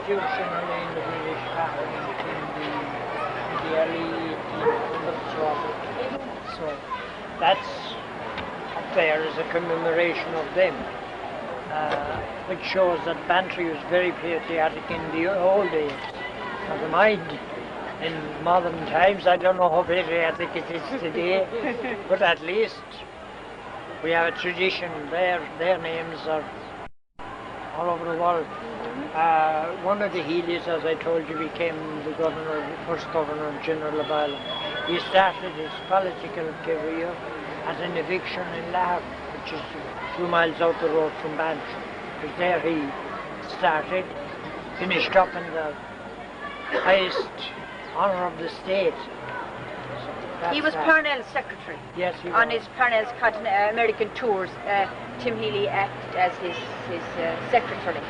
constitutional in the British Parliament in the early 1800s. So that's up there as a commemoration of them, which shows that Bantry was very patriotic in the old days. Never mind, in modern times, I don't know how patriotic it is today, but at least we have a tradition. Their names are all over the world. One of the Healys, as I told you, became the first Governor General of Ireland. He started his political career at an eviction in Lahore, which is 2 miles out the road from Bantry. It was there he started, finished up in the highest honour of the state. So he was Parnell's secretary. Yes, he was. On his Parnell's American tours, Tim Healy acted as his secretary,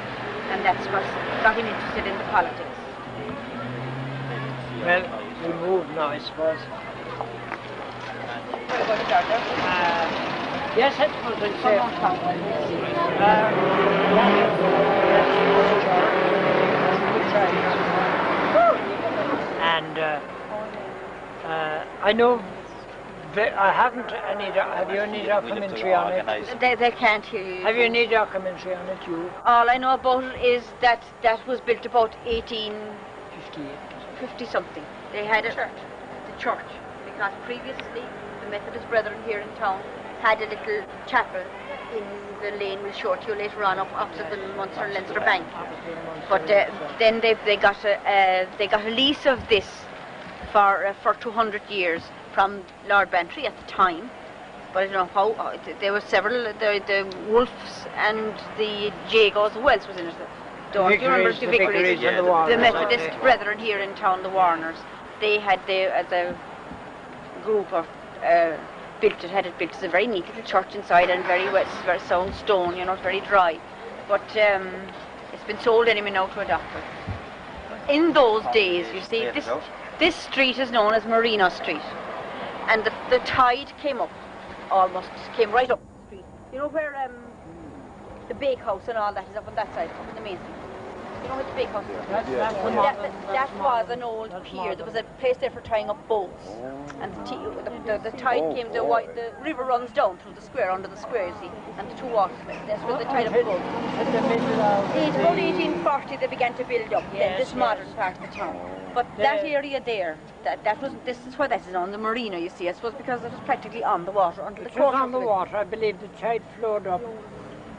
and that's what got him interested in the politics. Well, we moved now, I suppose. Yes, I suppose I'd say. And I know I haven't any. Have you any documentary on it? They can't hear you. Have you any documentary on it, you? All I know about it is that was built about 1850 something. They had the church, because previously the Methodist Brethren here in town had a little chapel in the lane we'll show it you later on opposite the Munster and Leinster Bank. But then they got a lease of this for 200 years from Lord Bantry at the time. But I don't know how, there were several, the Wolfs and the Jagos, who else was in it? Don't you remember the Vicaries? The Methodist Brethren here in town, the Warners. They had as a group of had it built. It's a very neat little church inside and very sound stone, it's very dry. But it's been sold anyway now to a doctor. In those days, you see, this street is known as Marina Street. And the tide came up, came right up the street. You know where the bakehouse and all that is up on that side, up in the main street? You know where the bakehouse is? That was an old pier. There was a place there for tying up boats. And the tide came, the river runs down through the square, under the square, you see, and the two walks. That's where they tied up the boats. It's about 1840 they began to build up this modern part of the town. But that area there, this is where that is on the marina, you see. I suppose because it was practically on the water, under the quarter. It was on the water. I believe the tide flowed up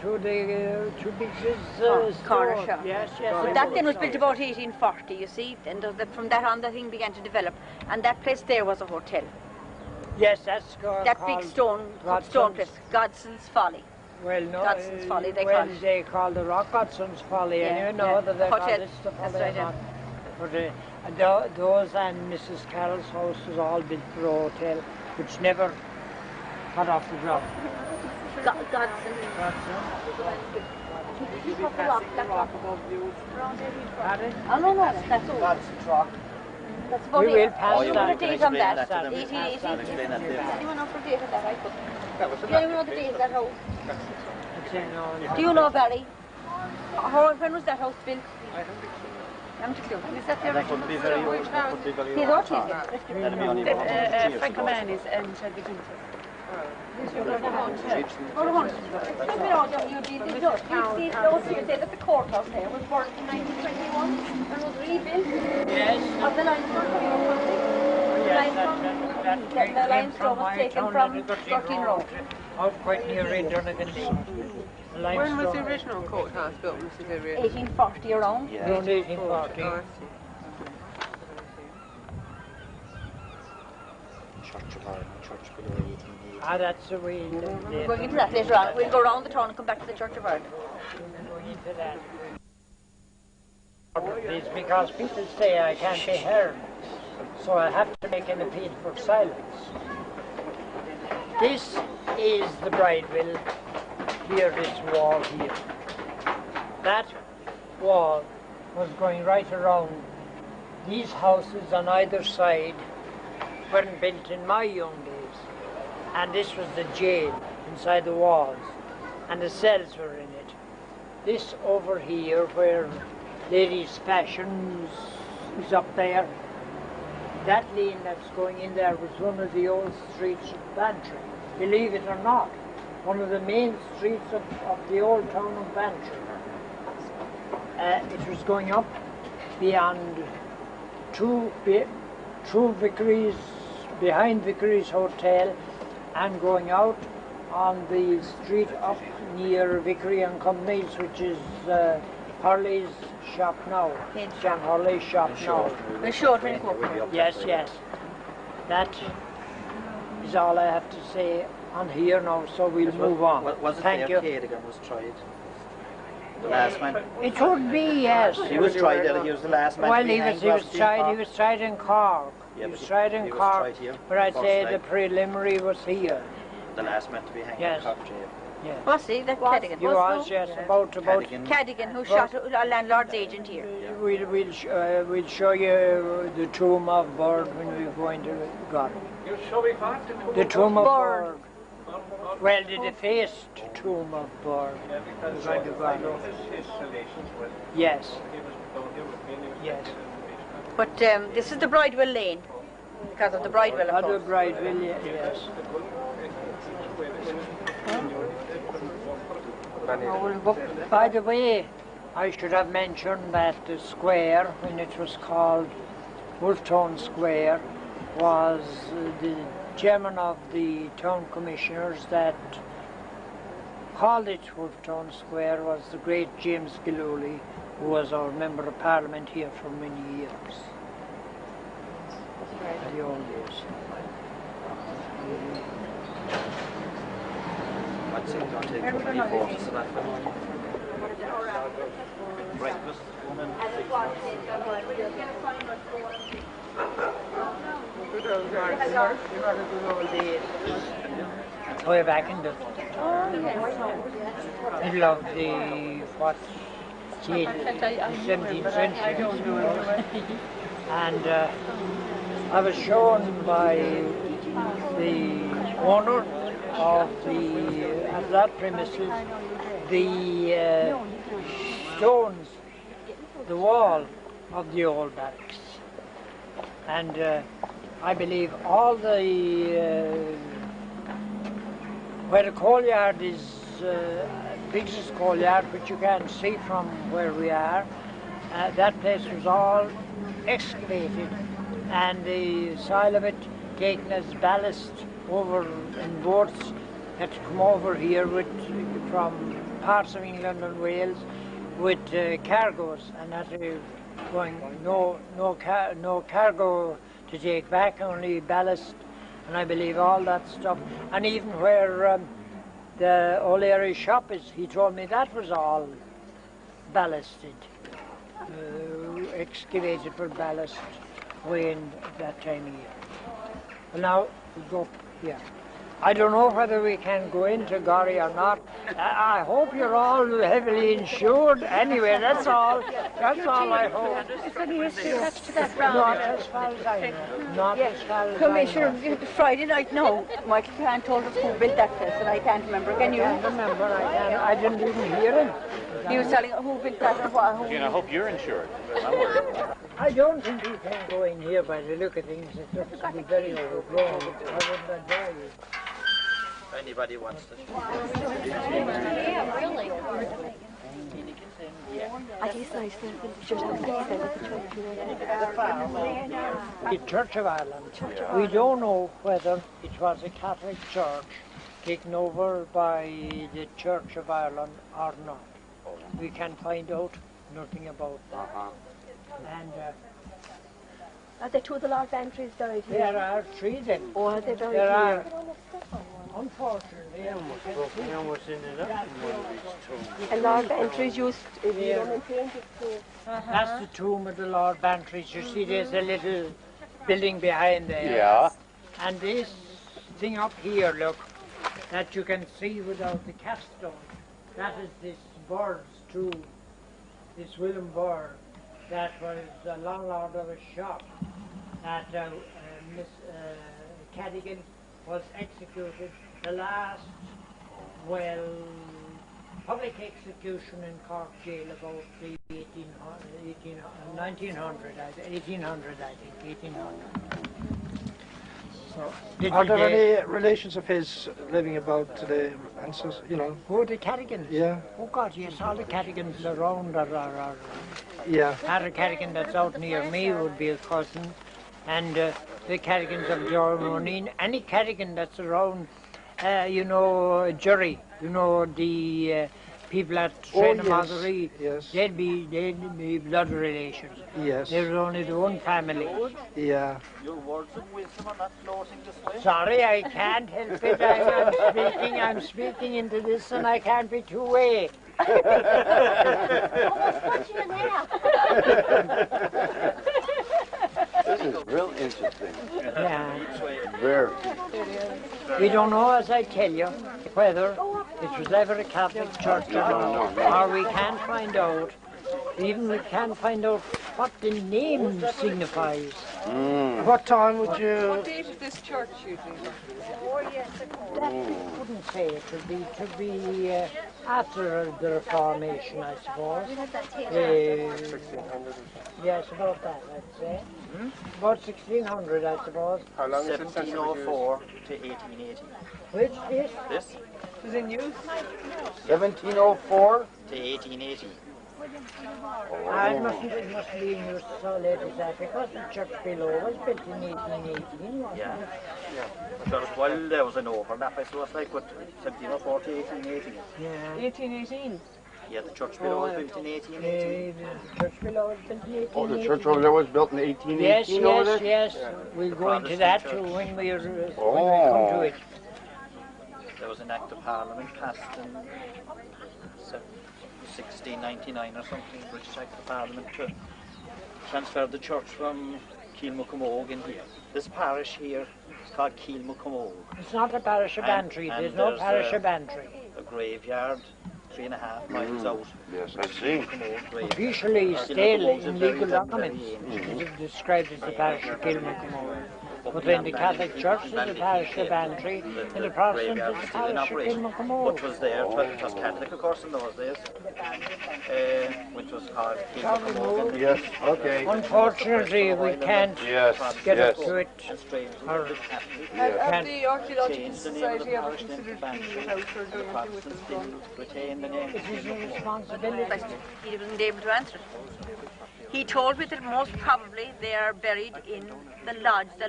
to the two beaches. Corner shop. Yes. But that then was built about 1840, you see, and from that on the thing began to develop. And that place there was a hotel. Yes, that's that big stone place, Godson's Folly. Well, no, Godson's Folly, they call it. They call the rock Godson's Folly, and you know that they call it the Folly. That's right, But those and Mrs. Carroll's house was all built for a hotel, which never got off the ground. Godson. Keep up the rock, that rock. Oh, no, that's all. Godson's Rock. That's about we will pass you that. know the date on that? 1880. Anyone know for date on that? I couldn't. Do anyone know the date of that house? Do you know, Barry? When was that house built? I don't think so. I'm to clue. Is that the original That would be very old. Frank O'Mahony's inside the Ginter. You see, those here say that the courthouse there was burnt in 1921 and was rebuilt. Yes. Of the limestone coming up from the limestone was taken from Scotland Road. Out quite near in Donegal Lane. When was the original courthouse built, Mrs. Area? 1840 around. Yeah. Around 1840. Church of Ireland, church below 1880. That's the way. We'll go into that later on. We'll go around the town and come back to the Church of Ireland. We'll go into that. It's because people say I can't be heard, so I have to make an appeal for silence. This is the bridewell. Here, this wall here. That wall was going right around. These houses on either side weren't built in my young days. And this was the jail inside the walls. And the cells were in it. This over here where Ladies' Fashions is up there. That lane that's going in there was one of the old streets of Bantry. Believe it or not, one of the main streets of the old town of Bantry. It was going up beyond two Vicaries, behind Vicaries Hotel, and going out on the street up near Vickery and Companies, which is Hurley's shop now. John Hurley's shop now. We're short when you go up. Yes, yes. That is all I have to say on here now, so we'll move on. Was it Thank you. Cadogan was tried? The last man? It would be, yes. He was tried, he was the last man Well, to be he hanged, was wasn't in he was tried in Cork. Yeah, he was but tried he in was Cork, tried here, but I'd say first the night. preliminary was here. The last man to be hanged Yes. in Cork jail. Yes. Was he? That Cadogan. You was, yes, about Cadogan. Cadogan, who shot a landlord's agent here. we'll show you the tomb of Bird when we go into God. You show me what? The tomb of Bird. Bird. Well, the defaced tomb of Bird. Yeah, We're because going to I God. know his relations with Yes, he was down here with me and he was Yes. But this is the Bridewell Lane, because of the Bridewell, of other course. bride will, yes. By the way, I should have mentioned that the square, when it was called Wolftown Square, was the chairman of the town commissioners that called it Wolftown Square was the great James Gillooly, who was our member of parliament here for many years. In the old days. I'd say don't take too many photos of that one. Breakfast, woman. Way back in the middle of the what, 17th century. And I was shown by the owner of that premises the stones, the wall of the old barracks. And I believe all the where the coal yard is, biggest coal yard, which you can see from where we are, that place was all excavated and the soil of it taken as ballast over in boats that come over here with, from parts of England and Wales with cargoes, and that going no cargo to take back, only ballast. And I believe all that stuff, and even where the O'Leary shop is, he told me that was all ballasted, excavated for ballast way in that time of year. And now we go here. I don't know whether we can go into Gorry or not. I hope you're all heavily insured. Anyway, that's all. That's all I hope. Not as far as I know. Not as far as I Commissioner, know. Friday night, no. Michael Clan told us who built that place, and I can't remember. Can you? I can't remember. I didn't even hear him. He was telling who built that and what. Who, I hope you're insured. I'm worried. I don't think you can go in here by the look of things. It looks to be very overgrown. I wouldn't advise you. Anybody wants to. The Church of Ireland. We don't know whether it was a Catholic church taken over by the Church of Ireland or not. We can find out nothing about that. And Are there two of the Lord Bantry's died here? there are three then. Or are they died There here? are, unfortunately, And Lord Bantry's used to be maintained it to... that's the tomb of the Lord Bantry. You see, there's a little building behind there. Yeah. And this thing up here, look, that you can see without the capstone, that is this bird's tomb, this William Bird, that was the landlord of a shop, that Miss Cadogan was executed. The last, well, public execution in Cork jail about the 1900, I think, 1800. So, Are there any relations of his living about today, ancestors, you know? Oh, the Cadigans? Yeah. Oh God, yes, all the Cadigans around are Yeah. Harry Cadigan that's out near me would be a cousin, and the Cadigans of Dormonine, any Cadigan that's around, you know, Jury, you know, the people at Marguerite, yes. they'd be blood relations. Yes. There's only the one family. Yeah. Your words of wisdom are not floating this way. Sorry, I can't help it. I'm speaking into this and I can't be two way. This is real interesting. Yeah. Very. We don't know, as I tell you, whether it was ever a Catholic church or not, or we can't find out. Even we can't find out what the name signifies. What time would you... What date is this church usually? That we couldn't say. It would be after the Reformation, I suppose. 1600? Yes, about that, I'd say. About 1600, I suppose. How long is it since it was 1704 to 1880. Which is? This Is in use? 1704? to 1880. It must be in use so late as that, because the church below was built in 1818, wasn't Yeah. it? Well, there was an overlap, I suppose, like with 1704 to 1880. Yeah. 1818. Yeah, the church below was built in 1880. The church below was built in 1818. Oh, the church over there was built in 1818 Yes, over there? yes. We'll go into that too when we come to it. There was an Act of Parliament passed in 1699 or something, British Act of Parliament, to transfer the church from Keelmuckamogue in here. This parish here is called Keelmuckamogue. It's not a parish of Bantry. There's no parish of Bantry. A graveyard 3.5 miles out. Yes, I see. Keelmuckamogue graveyard. Officially, still in legal documents, very it's described as the parish of Keelmuckamogue. But in the Catholic Church, it's the parish of Bantry. In the Protestant, it's the parish of Keelmuckamogue. Which was there, it was Catholic, of course, in those days. Which was called Keelmuckamogue. Yes, okay. Unfortunately, we can't Yes, get yes. up to it. Or Have the Archaeological Changed the name of Society the ever parish name to considered Bantry. cleaning it out or doing anything with Protestants it? didn't retain the name. it is a responsibility. He wasn't able to answer it. He told me that most probably they are buried in the lodge, the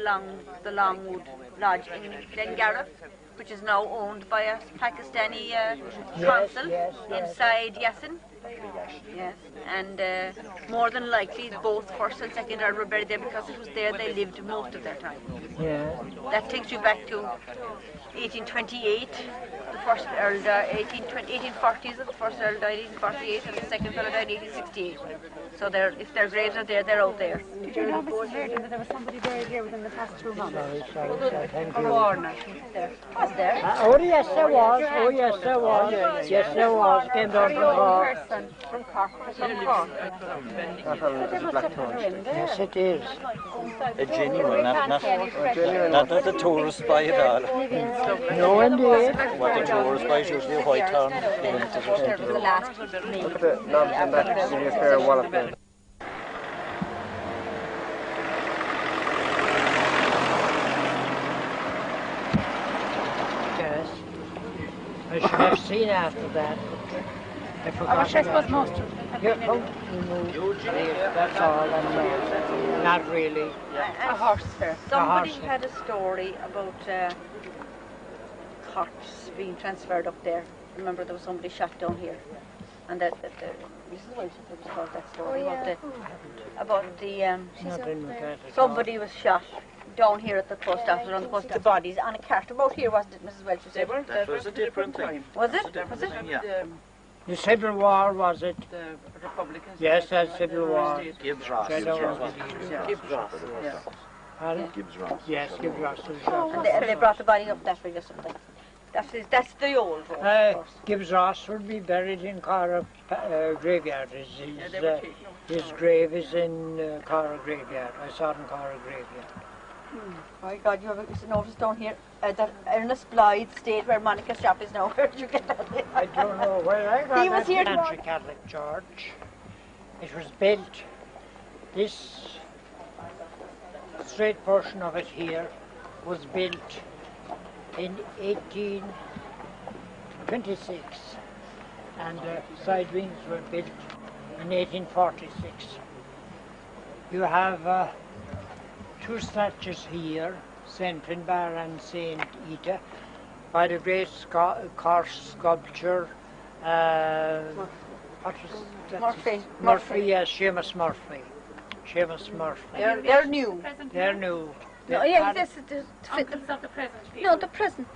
Longwood Lodge in Glengarra, which is now owned by a Pakistani consul yes. inside Yasin. Yes, and more than likely both first and second Earl were buried there because it was there they lived most of their time. Yeah. That takes you back to 1828. The first Earl died 1840s. The first Earl died 1848, and the second fellow died 1868. So if their graves are there, they're out there. Did you know, Mrs. Reardon, that there was somebody buried here within the past 2 months? Sorry, thank you. Warner. Was there? Oh, yes, there was. Oh, yes, there was. Yes, there was. Came down from Cork. Person from Cork. From Cork. But there must have put her in there. Yes, it is. A genuine, not the tourist spy at all. No, indeed. What the tourist spy is usually a white town. There was the last Look at the knobs on that, give you a fair wallet there. Yes. I should have seen after that. I forgot. I suppose most of them have Yeah, been oh, in that's all. Not really. A horse there. Somebody had a story about carts being transferred up there. Remember, there was somebody shot down here, and that Mrs. Welch told that story about the Nothing with that at all. somebody was shot down here at the post office on the post. The bodies on a cart about here, wasn't it, Mrs. Welch? They were That was a different thing. Was it? Different Was it? thing, yeah. The Civil War, was it? The Republicans. Yes, that's Civil War. Gibbs Ross. I don't know. Gibbs Ross. Pardon? Gibbs Ross. Yes, Gibbs Ross was shot. And they brought the body up that way or something. That's the old one, of course. Gibbs Ross would be buried in Cara graveyard. His grave is in Cara graveyard. I saw it in Cara graveyard. My God, you have a notice down here that Ernest Blythe stayed where Monica's shop is now. Where did you get that? I don't know where I got He was that here Bantry Catholic Church. It was built, this straight portion of it here was built in 1826 and the side wings were built in 1846. You have two statues here, St. Finbar and St. Ita, by the great Corse sculpture, what was that? Murphy. Yes, Seamus Murphy. Seamus Murphy. They're new. They're new. No, yeah, this is Uncles of the present people. no, the present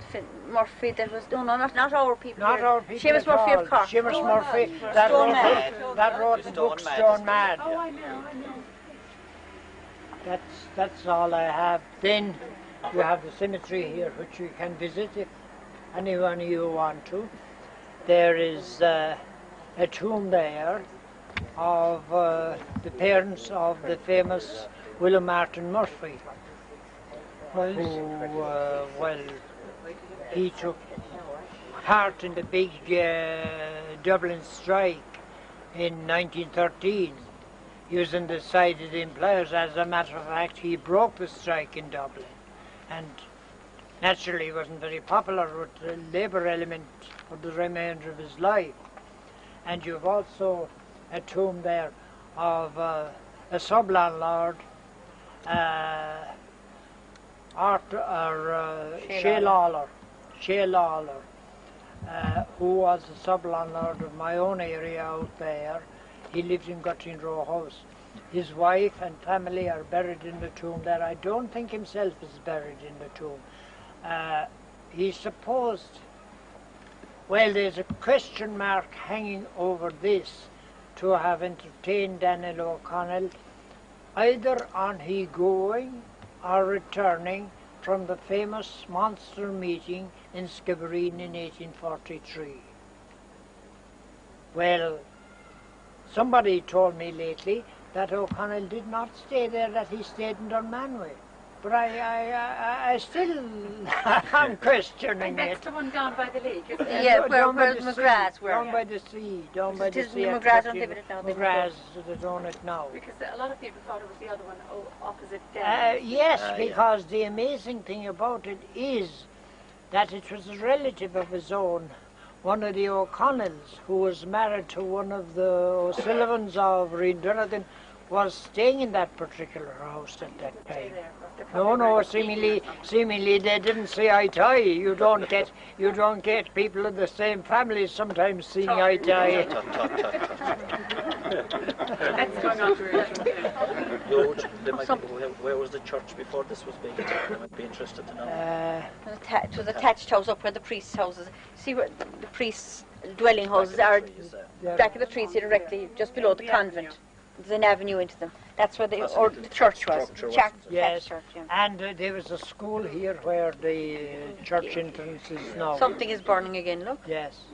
Murphy that was not our people. Not here. our people. Seamus at Murphy all. of Cork. Seamus Murphy, Stone Mad. that wrote the book Stone Mad. Stone Mad. Oh, I know. That's all I have. Then you have the cemetery here, which you can visit if anyone you want to. There is a tomb there of the parents of the famous William Martin Murphy, who, he took part in the big Dublin strike in 1913, using the side of the employers. As a matter of fact, he broke the strike in Dublin, and naturally he wasn't very popular with the labour element for the remainder of his life. And you've also a tomb there of a sub-landlord, Shea Lawler, who was the sub-landlord of my own area out there. He lived in Gutting Row House. His wife and family are buried in the tomb there. I don't think himself is buried in the tomb. He's supposed, well, there's a question mark hanging over this, to have entertained Daniel O'Connell either on he going or returning from the famous monster meeting in Skibbereen in 1843. Well, somebody told me lately that O'Connell did not stay there, that he stayed in Dunmanway. But I still am questioning And that's it. the one down by the lake, isn't it? Yeah, Down by where the the sea, McGraths were. Down by the sea, down by the It is sea. the at McGraths don't 50 live in it now, they McGraths that own it now. Because a lot of people thought it was the other one opposite down. Yes, yeah. because the amazing thing about it is that it was a relative of his own, one of the O'Connells, who was married to one of the O'Sullivans of Reendurrigan, was staying in that particular house at that time. No, seemingly they didn't see eye to eye. You don't get people in the same family sometimes seeing eye to eye. That's going on to George, where was the church before this was built? I might be interested to know. It was a thatched house up where the priest's houses. See where the priest's dwelling houses are, back of the trees here directly, just below the convent. There's an avenue into them. That's where the church was. Yes, Church, yeah. and there was a school here where the church entrance is now. Something is burning again, look. Yes.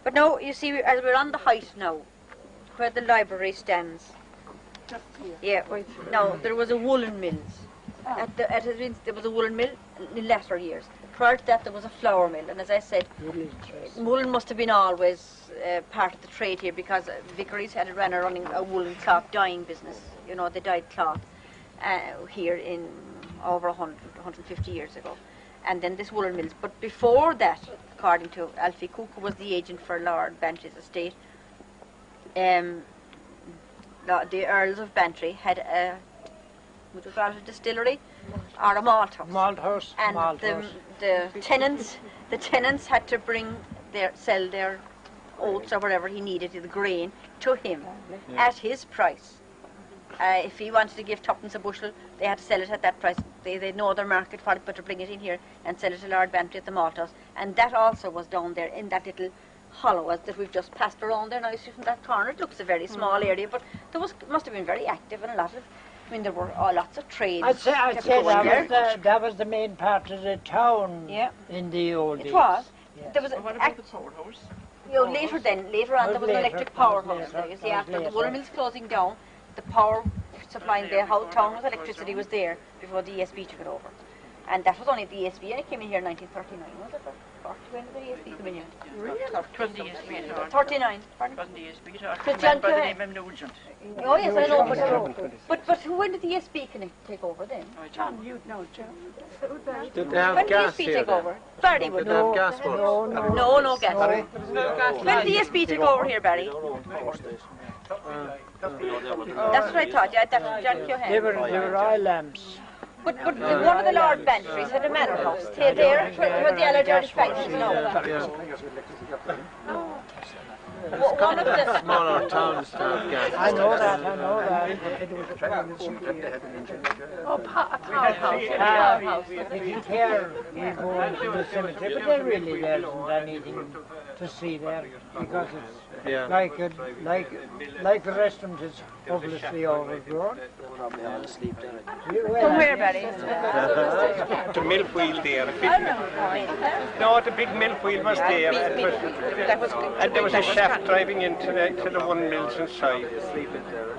But now, you see, as we're on the height now, where the library stands. Yeah, now, there was a woolen mills. There was a woolen mill in latter years. Prior to that, there was a flour mill, and as I said, woolen must have been always part of the trade here, because Vicaries had ran a running a woolen cloth dyeing business. You know, they dyed cloth here in over 150 years ago. And then this woolen mills. But before that, according to Alfie Cook, who was the agent for Lord Bantry's estate, the Earls of Bantry had would you call it a distillery or a malt house? Malt house. And malt house. the tenants had to sell their oats or whatever he needed, the grain, to him at his price. If he wanted to give tuppence a bushel, they had to sell it at that price. They had no other market for it but to bring it in here and sell it to Lord Bantry at the malt house. And that also was down there in that little hollow that we've just passed around there. Now you see from that corner, it looks a very small area, but there must have been very active and a lot of. I mean, there were lots of trades. I'd say that was the main part of the town in the old days. It was. Yes. There was What about the powerhouse? later on, there was an electric powerhouse there. You see, after the woolen mill's closing down, the power supplying the whole town with electricity was there before the ESB took it over. And that was only the ESB, and it came in here in 1939, was it? Or when did the ESB come in here? Really? It wasn't the ESB at all. 39. It wasn't the ESB at all. Chris It was by the John name of Nugent. Oh yes, I know, but when did the ESB take over then? John, you'd know, John. Did they When have did the gas ESB here take then? over? Barry would Did they have know. gas works? No gas. There was no gas When did the ESB take over here, Barry? That's what I thought. Yeah, that's John They Keohane. were eye lamps. But one of the Lord Bantrys had a manor house. Stay there where the Allergy factories now. One of the Smaller towns to have gas. I know that. Oh, a powerhouse. If you care, you go into the cemetery, but there really isn't anything to see there because it's like the rest of it is hopelessly overgrown. From where, Barry? The mill wheel there. No, the big mill wheel was there. And there was a shaft driving into the one mills inside.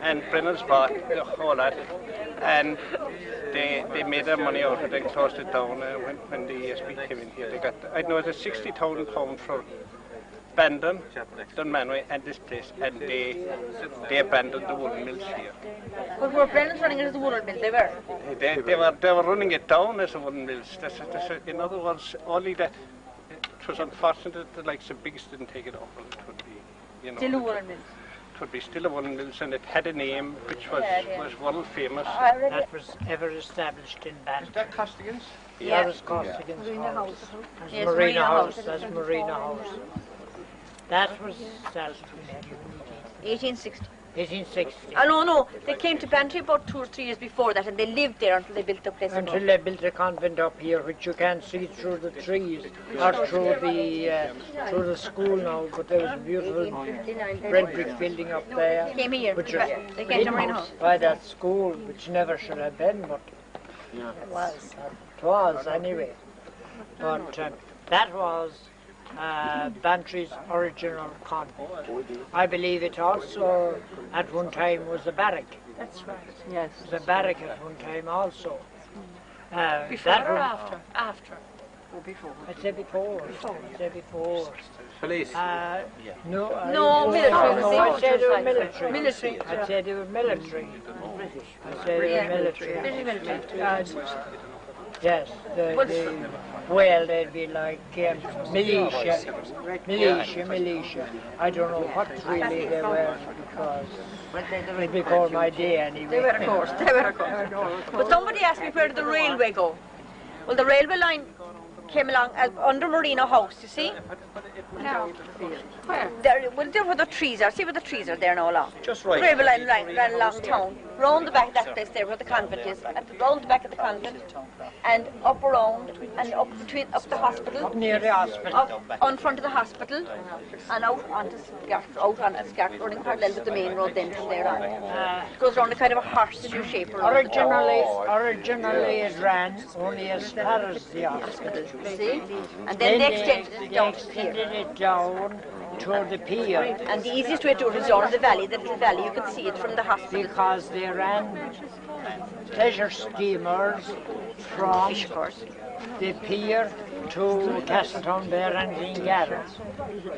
And Brennan's bought the whole lot. And they made their money out of it and closed it down when the ESB came in here. They got, I know, it was £60,000 for Bandon, Dunmanway and this place, and they abandoned the woolen mills here. But were Brennan's running it as a woolen mill? They were. They were running it down as a woolen mills. In other words, only that it was unfortunate that the likes of Biggs didn't take it over. It would be, Still a woolen mill. It would be still a woolen mills, and it had a name which was world famous. That was ever established in Bantry. Is that Costigan's? That was Costigan's house. That's Yes, Marina House. House. That's Marina House. That was established in 1860. 1860. Oh, no, they came to Bantry about 2 or 3 years before that, and they lived there until they built the place Until above. they built a convent up here, which you can't see through the trees or through the school now. But there was a beautiful red brick building up there. Came here. Which was They came to Marina House. by that school, which never should have been, but it was anyway. But that was Bantry's original convent. I believe it also at one time was a barrack. That's right. Yes. It was a barrack at one time also. Before that or was- after? After. Or before? I'd say before. I'd say before. Police. No, No, military. No, I'd say they were military. Military. I'd say they were military. I'd say they were military. British military. Yes, they'd be like militia. I don't know what really they were because it before my day anyway. They were, of course. But somebody asked me, where did the railway go? Well, the railway line came along under Marina House, you see? No. Where? There where the trees are. See where the trees are there now along. Just The right. railway line ran along town, round the back of that place there where the convent is, round the back of the convent, and up around, and up the hospital. Up near the hospital. Up on front of the hospital, and out onto Scarf, running parallel with the main road then from there on. It goes around a kind of a horseshoe shape. Originally it ran only as far as the hospital. See? And then they extended it down to extended here. it down to the pier And the easiest way to do it is down the valley, the little valley. You can see it from the hospital. because they ran pleasure steamers from Fish course. the pier to Castletown Bear and Glengarry.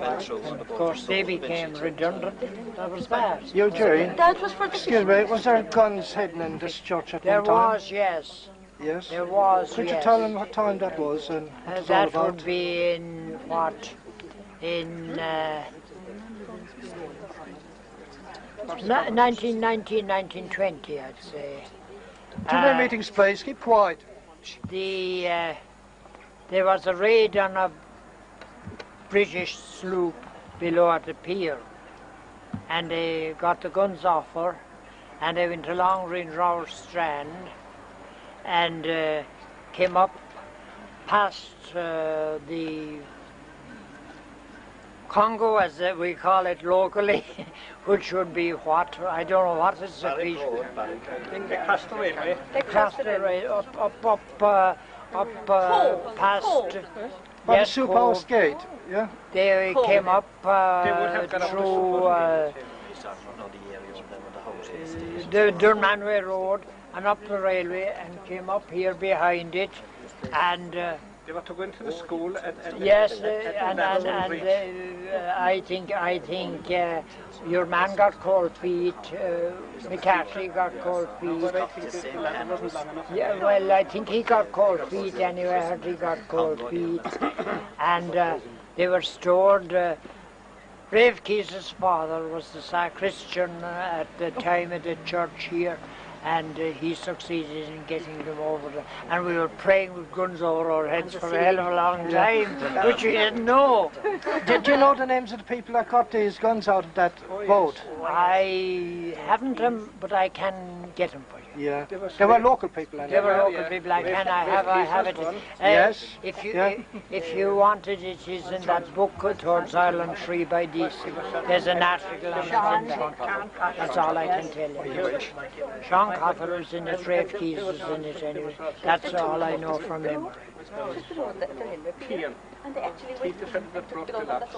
And of course they became redundant. That was bad. You, Jerry, That was for the excuse me, was there guns hidden in this church at There one time? was, yes. Yes. There was, Could yes. you tell them what time that was and what it's all That about? would be in what? In 1919, 1920, I'd say. Too many meetings, please. Keep quiet. There was a raid on a British sloop below at the pier, and they got the guns off her, and they went along Rinrower Strand, and came up past the Congo, as we call it locally, which would be what? I don't know what is the fish. They crossed the railway. They crossed the rail up past. By the yes, Soup Cove. House Gate, yeah? They came up They would have got up the through the Durmanway Road and up the railway and came up here behind it, and They were to go into the school and yes, and I think your man got cold feet, McCarthy got cold feet. Yeah, well, I think he got cold feet anyway. I heard he got cold feet, and they were stored. Brave Keys' father was the sacristan at the time of the church here, and he succeeded in getting them over there. And we were praying with guns over our heads for a hell of a long time, which we didn't know. Did you know the names of the people that got these guns out of that boat? I haven't them, but I can get them for you. Yeah. They were local people. They were local people. I have it. Yes. If you wanted it, is in that book Towards Ireland Free by DC. There's an article on it. That's all I can tell you. Sean Cotter was in it. Rafe Keys was in it anyway. That's all I know from memory. And they actually He defended the brought the lads.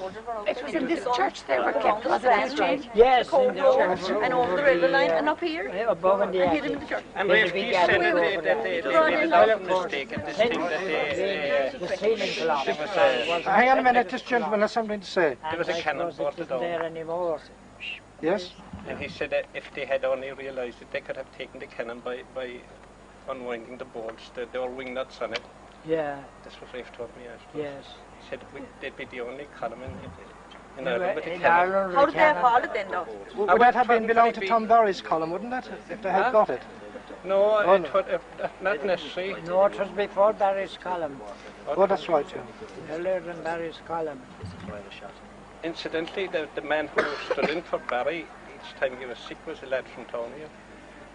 It was in this church they were kept, wasn't it? Right? Yes, Cold in the Road church. and over the railway line and up here. Above in the And hid attic. in the church. And There's Rafe a big Keys said attic that over they there. made Well, a of course, mistake at this thing that the ceiling collapsed. Hang on a minute, this gentleman has something to say. There was a cannon It bolted isn't down. there anymore. Yes? And he said that if they had only realised it, they could have taken the cannon by unwinding the bolts. There were wing nuts on it. Yeah, This was Rafe told me, I suppose. yes. He said they'd be the only column in In Ireland with a cannon. Ireland, How the did they have cannon- followed then though? Would that have been belonged to Tom Barry's column, wouldn't it? If they had got it? No, Oh, it no. would not necessarily. No, it was before Barry's column. Oh, that's right, yeah. Earlier than Barry's column. Incidentally, the man who stood in for Barry each time he was sick was a lad from town here.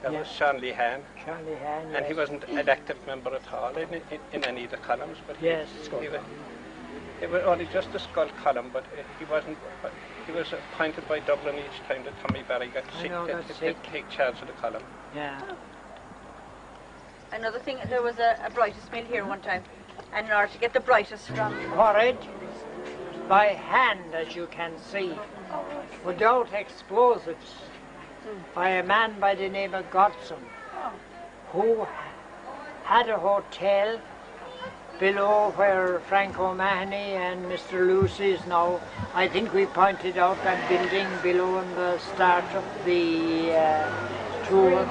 That was Sean Lehan, Charlie Han. and he wasn't an active member at all in any of the columns. But Yes. it was only just the Skull column, but he wasn't. He was appointed by Dublin each time that Tommy Barry got sick to take charge of the column. Yeah. Another thing, there was a brightest mill here one time, and in order to get the brightest from Quarried by hand, as you can see, without explosives, by a man by the name of Godson, who had a hotel below where Frank O'Mahony and Mr. Lucy is now. I think we pointed out that building below in the start of the tour.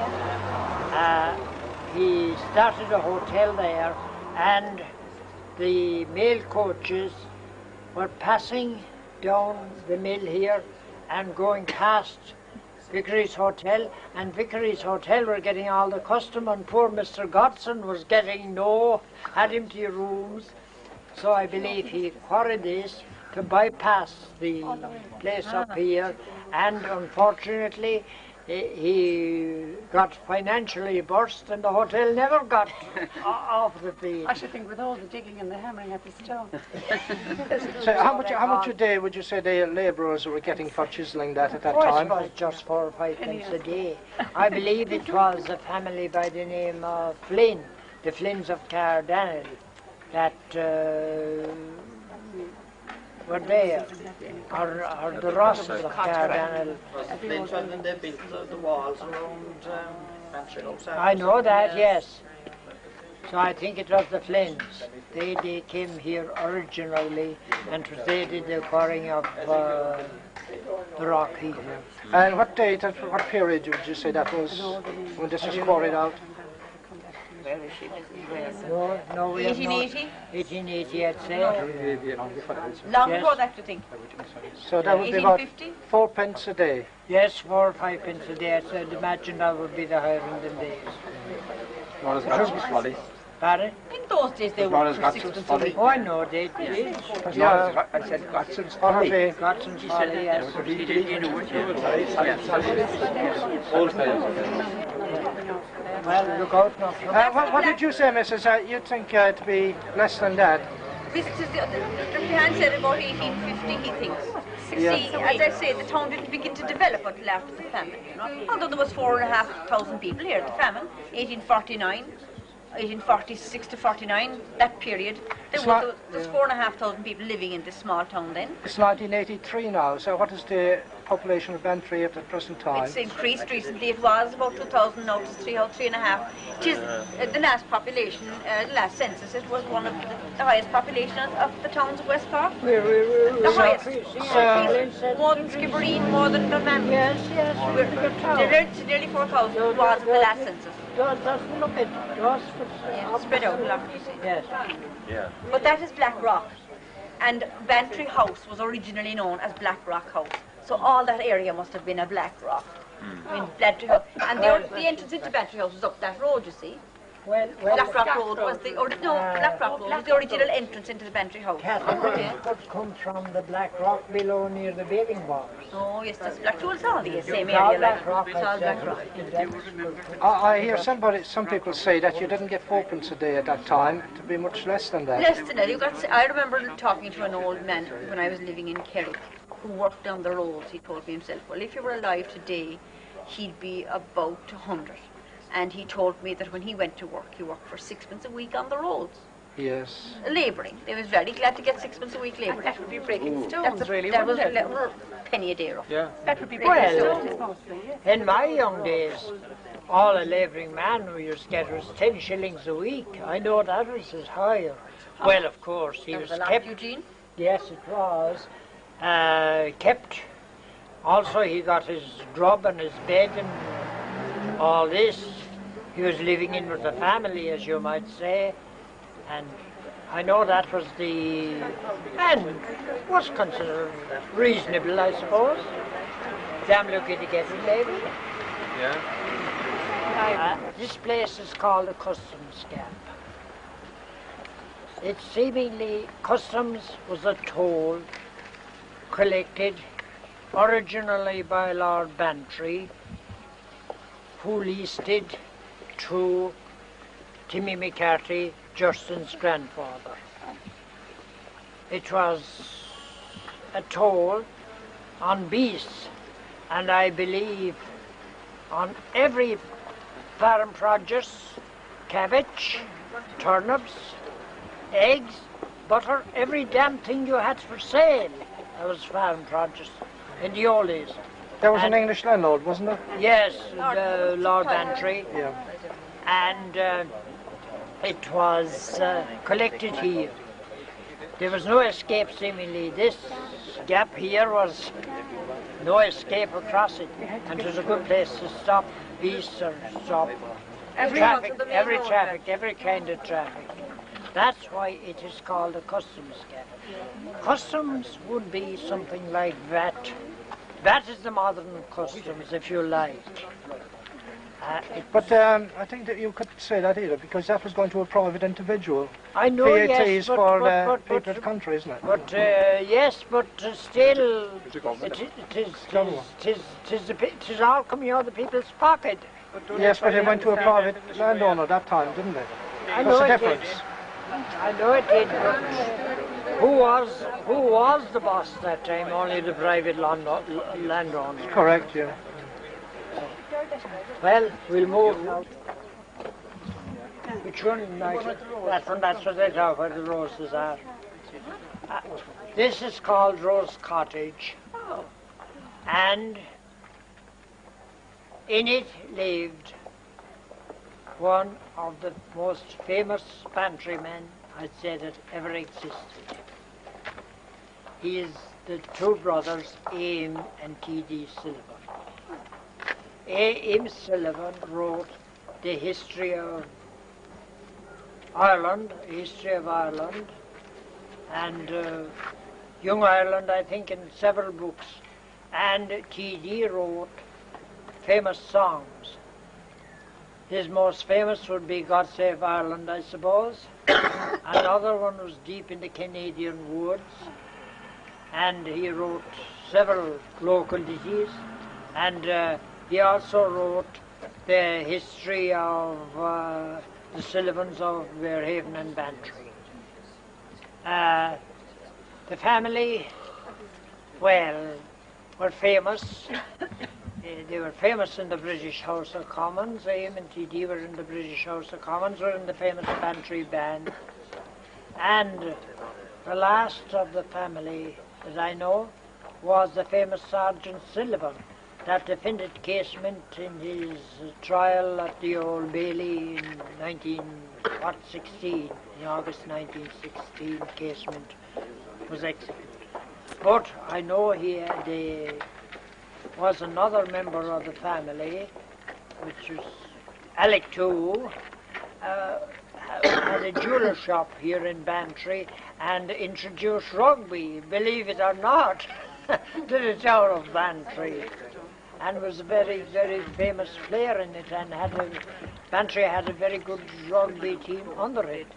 He started a hotel there, and the mail coaches were passing down the mill here and going past Vickery's Hotel, and Vickery's Hotel were getting all the custom, and poor Mr. Godson was getting had empty rooms. So I believe he quarried this to bypass the place up here, and unfortunately he got financially burst, and the hotel never got off the field. I should think with all the digging and the hammering at the stone. So how much a day would you say the labourers were getting for chiselling that at that Oh, time? it was just 4 or 5 pence a day. I believe it was a family by the name of Flynn, the Flynns of Cardanel, that were there, or the Rosses of Cardanel. And they built the walls around Bantry outside. I know that, yes. So I think it was the Flynns. They came here originally, and they did the quarrying of the rock here. And what date, and what period would you say that was when this was quarried out? No, we have not. 1880? 1880, I'd say. Long Yes. before that, I think. So that would be about 1850? 4 pence a day. Yes, 4 or 5 pence a day. So I'd imagine that would be the hiring them days. Pardon? In those days they worked for 6 pence a week. Oh, I know they did. Yeah. Folly. Godson's Folly, yes. Well, look out now. What did you say, Mrs.? You'd think it'd be less than that? This is Dr. Han said about 1850, he thinks. See, as I say, the town didn't begin to develop until after the famine. You know? Although there was 4,500 people here at the famine, 1849, 1846 to 49, that period. There was 4,500 people living in this small town then. It's 1983 now, so what is the population of Bantry at the present time? It's increased recently. It was about 2,000, now it's 3.5. It is the last population, the last census, it was one of the highest population of the towns of West Cork. The highest. More than Skibbereen, more than Dunmanwich. Yes. Nearly 4,000 was the last census. Doesn't look it. Yeah, spread out a lot, you see. Yes. Yeah. But that is Black Rock. And Bantry House was originally known as Black Rock House. So all that area must have been a Black Rock. I mean, Bantry House. And the entrance into Bantry House was up that road, you see. Black Rock Road was the Black Rock Road was the original entrance into the Bantry House. Catherine could come from the Black Rock below near the bathing box. Oh yes, that's Black Road. It's all the same It's all area. Black Rock, It's all Black Rock. I hear some people say that you didn't get fourpence a day at that time, to be much less than that. Less than that. I remember talking to an old man when I was living in Kerry who worked down the roads. He told me himself, well, if you were alive today, he'd be about 100. And he told me that when he went to work, he worked for sixpence a week on the roads. Yes. Labouring. They was very glad to get sixpence a week labouring. That would be breaking stones, really, that was wouldn't it? a penny a day roughly. Yeah. That would be breaking stones. Well, in my young days, all a labouring man we used to get was 10 shillings a week. I know that was as higher. Well, of course, he That was was a lot, kept. Eugene. Yes, it was. Kept. Also, he got his grub and his bed and all this. He was living in with the family, as you might say. And I know that was was considered reasonable, I suppose. Damn lucky to get it, maybe. Yeah. This place is called a customs camp. It seemingly, customs was a toll collected originally by Lord Bantry, who leased it to Timmy McCarthy, Justin's grandfather. It was a toll on beasts, and I believe on every farm produce, cabbage, turnips, eggs, butter, every damn thing you had for sale. That was farm produce in the old days. There was an English landlord, wasn't there? Yes, Lord Bantry. Yeah. And it was collected here. There was no escape seemingly. This gap here was no escape across it. And it was a good place to stop beasts or stop every traffic, every kind of traffic. That's why it is called a customs gap. Customs would be something like that. That is the modern customs, if you like. But I think that you couldn't say that either, because that was going to a private individual. I know, VAT yes, is for people of the country, isn't it? But yes, but still, it is all coming out of the people's pocket. Yes, but it went to a private landowner that time, didn't it? I What's know the it difference? did. I know it did, but who was the boss that time? Only the private landowner. Correct, yeah. Well, we'll move now. Which one? That's what they talk where the roses are. This is called Rose Cottage. And in it lived one of the most famous Bantry men, I'd say, that ever existed. He is the two brothers, Aim and T.D. Sullivan. A.M. Sullivan wrote the history of Ireland, and Young Ireland, I think, in several books. And T.D. wrote famous songs. His most famous would be God Save Ireland, I suppose. Another one was Deep in the Canadian Woods. And he wrote several local ditties. And he also wrote the history of the Sullivans of Bearhaven and Bantry. The family, well, were famous. They were famous in the British House of Commons. Aim and T.D. were in the British House of Commons, were in the famous Bantry band. And the last of the family that I know was the famous Sergeant Sullivan that defended Casement in his trial at the Old Bailey in 1916. In August 1916, Casement was executed. But I know there was another member of the family, which was Alec too, had a jeweller shop here in Bantry and introduced rugby, believe it or not, to the town of Bantry, and was a very, very famous player in it, and Bantry had a very good rugby team under it.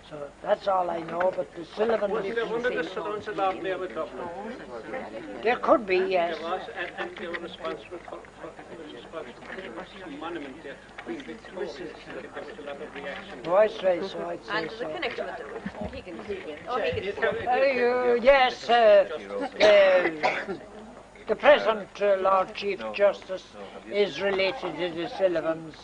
So that's all I know, but the Sullivan... Was there one of the Sullivans allowed there with Dublin? There could be, yes. There was, and they were responsible for the monument there, Queen Victoria. There was a lot of reaction. Oh, I'd say so, I'd say And so. there's a connection with Higgins. Yes, the present Lord Chief Justice is related to the Sullivans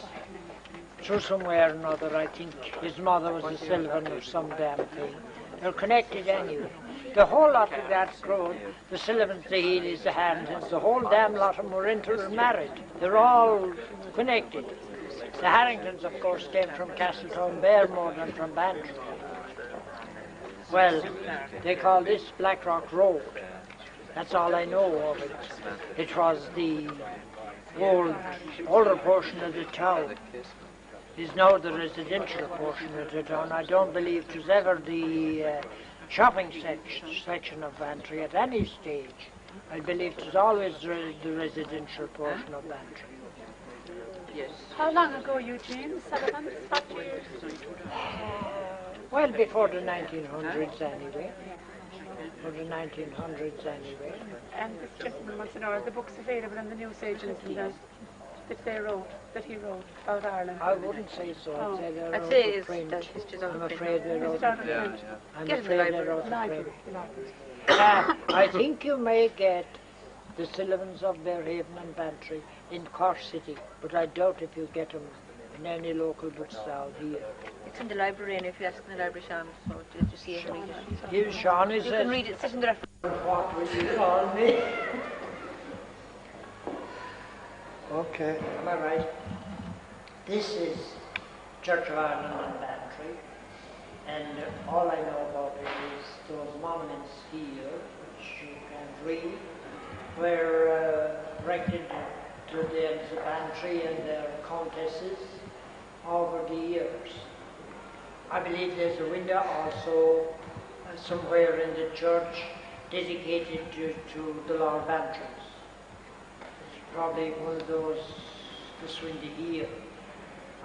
through somewhere or another. I think his mother was a Sullivan or some damn thing. They're connected anyway. The whole lot of that road, the Sullivans, the Healys, the Harringtons, the whole damn lot of them were intermarried. They're all connected. The Harringtons, of course, came from Castletown Bear more than from Bantry. Well, they call this Blackrock Road. That's all I know of it. It was the older portion of the town. Is now the residential portion of the town. I don't believe it was ever the shopping section of Bantry at any stage. I believe it was always the residential portion of Bantry. Yes. How long ago, Eugene Sullivan? 40 years? Well, before the 1900s anyway. For the 1900s anyway. And this gentleman wants to know, are the books available in the newsagents and that he wrote about Ireland? I wouldn't say so. Oh. I'd say they're I'd out say of print. I'm afraid they're out It's of out of print. print. I'm Get it in the afraid they're out of Library. print. I think you may get the Sullivans of Bearhaven and Bantry in Cork City, but I doubt if you get them in any local bookstall here. It's in the library, and if you ask in the library, Sean, so to see it and read it. Here's Sean, is You can read it, sit in the reference. What will you call me? Okay. Am I right? This is Church of Ireland and Bantry, and all I know about it is those monuments here, which you can read, were erected to the ends of Bantry and their countesses over the years. I believe there's a window also somewhere in the church dedicated to the Lord Bantrys. It's probably one of those, this window here.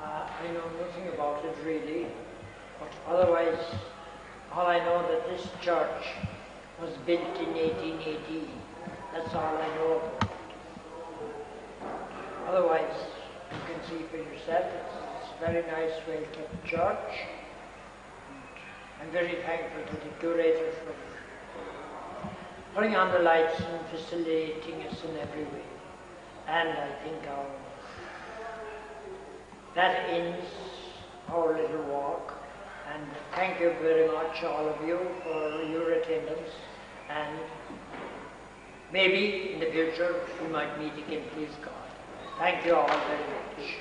I know nothing about it really, but otherwise, all I know that this church was built in 1818. That's all I know about it. Otherwise, you can see for yourself, it's a very nice, well-kept church. I'm very thankful to the curator for putting on the lights and facilitating us in every way. And I think that ends our little walk. And thank you very much, all of you, for your attendance. And maybe in the future we might meet again, please God. Thank you all very much.